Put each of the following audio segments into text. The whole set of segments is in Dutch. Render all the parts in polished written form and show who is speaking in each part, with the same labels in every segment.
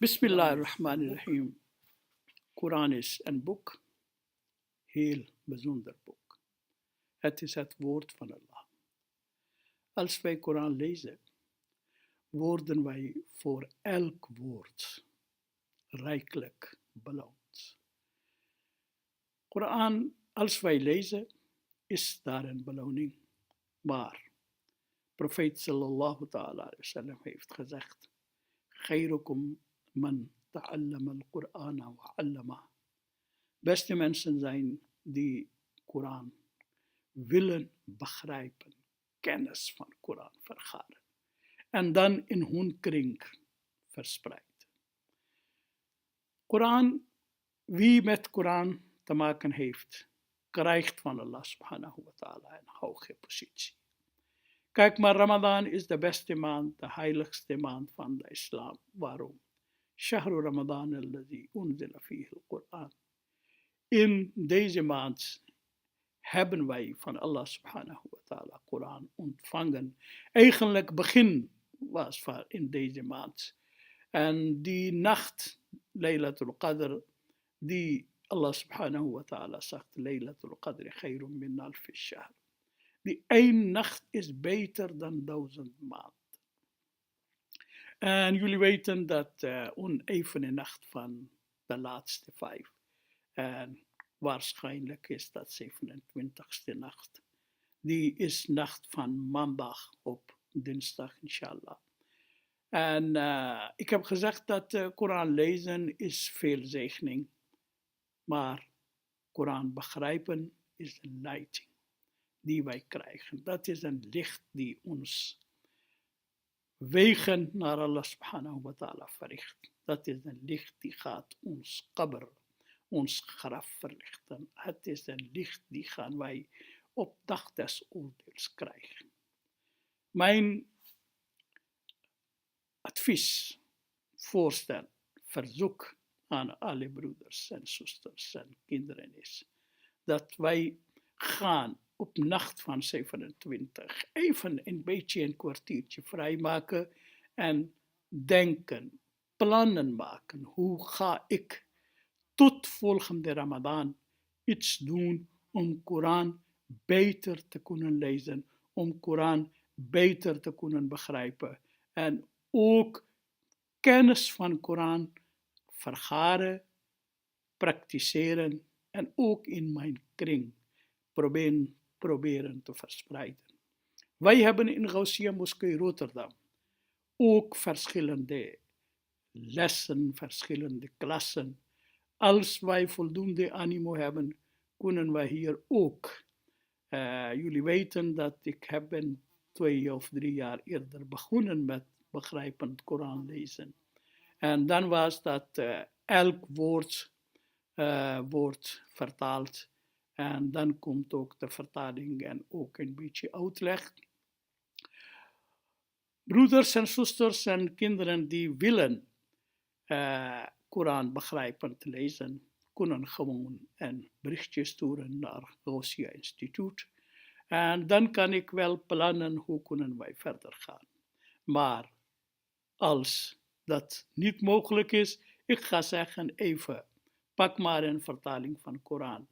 Speaker 1: Bismillahirrahmanirrahim. Koran is een boek, heel bijzonder boek. Het is het woord van Allah. Als wij Koran lezen, worden wij voor elk woord rijkelijk beloond. Koran, als wij lezen, is daar een beloning. Maar profeet sallallahu ta'ala alayhi wa sallam heeft gezegd: Khairukum man ta'allama al-Qur'ana wa 'allama. Beste mensen zijn die Koran willen begrijpen, kennis van Koran vergaren en dan in hun kring verspreiden. Koran, wie met Koran te maken heeft, krijgt van Allah subhanahu wa ta'ala een hoge positie. Kijk maar, Ramadan is de beste maand, de heiligste maand van de islam. Waarom? Shahru Ramadan alladhi unzila fihi al-Qoeraan. In deze maand hebben wij van Allah subhanahu wa ta'ala Koran ontvangen. Eigenlijk begin was van in deze maand. En die nacht, Laylatul Qadr, die Allah subhanahu wa ta'ala zegt, Laylatul Qadr khayrun min alf shahr. Die één nacht is beter dan 1000 maanden. En jullie weten dat onevene nacht van de laatste 5. En waarschijnlijk is dat 27e nacht. Die is nacht van maandag op dinsdag, inshallah. En ik heb gezegd dat Koran lezen is veel zegening. Maar Koran begrijpen is een leiding die wij krijgen. Dat is een licht die ons wegen naar Allah subhanahu wa ta'ala verricht. Dat is een licht die gaat ons qabr, ons graf verlichten. Het is een licht die gaan wij op dag des oordeels krijgen. Mijn advies, voorstel, verzoek aan alle broeders en zusters en kinderen is dat wij gaan op nacht van 27 even een beetje een kwartiertje vrijmaken en denken, plannen maken. Hoe ga ik tot volgende Ramadan iets doen om Koran beter te kunnen lezen, om Koran beter te kunnen begrijpen en ook kennis van Koran vergaren, praktiseren en ook in mijn kring proberen te verspreiden. Wij hebben in Gaussiya Moskee Rotterdam ook verschillende lessen, verschillende klassen. Als wij voldoende animo hebben, kunnen wij hier ook. Jullie weten dat ik ben 2 of 3 jaar eerder begonnen met begrijpend Koran lezen. En dan was dat elk woord wordt vertaald. En dan komt ook de vertaling en ook een beetje uitleg. Broeders en zusters en kinderen die willen Koran begrijpend lezen, kunnen gewoon een berichtje sturen naar Gaussiya Instituut. En dan kan ik wel plannen hoe kunnen wij verder gaan. Maar als dat niet mogelijk is, ik ga zeggen even, pak maar een vertaling van Koran.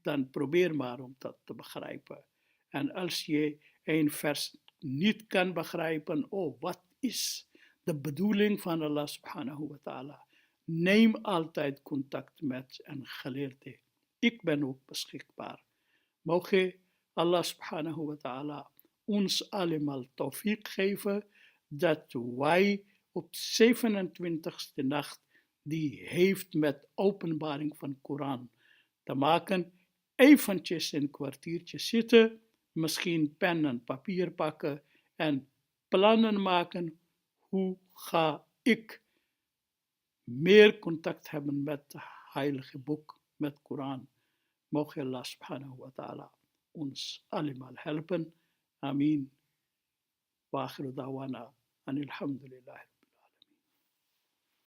Speaker 1: Dan probeer maar om dat te begrijpen. En als je een vers niet kan begrijpen, wat is de bedoeling van Allah subhanahu wa ta'ala? Neem altijd contact met een geleerde. Ik ben ook beschikbaar. Mogen Allah subhanahu wa ta'ala ons allemaal tawfiq geven, dat wij op 27e nacht, die heeft met openbaring van Koran te maken, eventjes een kwartiertje zitten, misschien pen en papier pakken en plannen maken, hoe ga ik meer contact hebben met het heilige boek, met Koran. Mogen Allah subhanahu wa ta'ala ons allemaal helpen. Amin. Wa akhiru da'wana anil hamdulillah.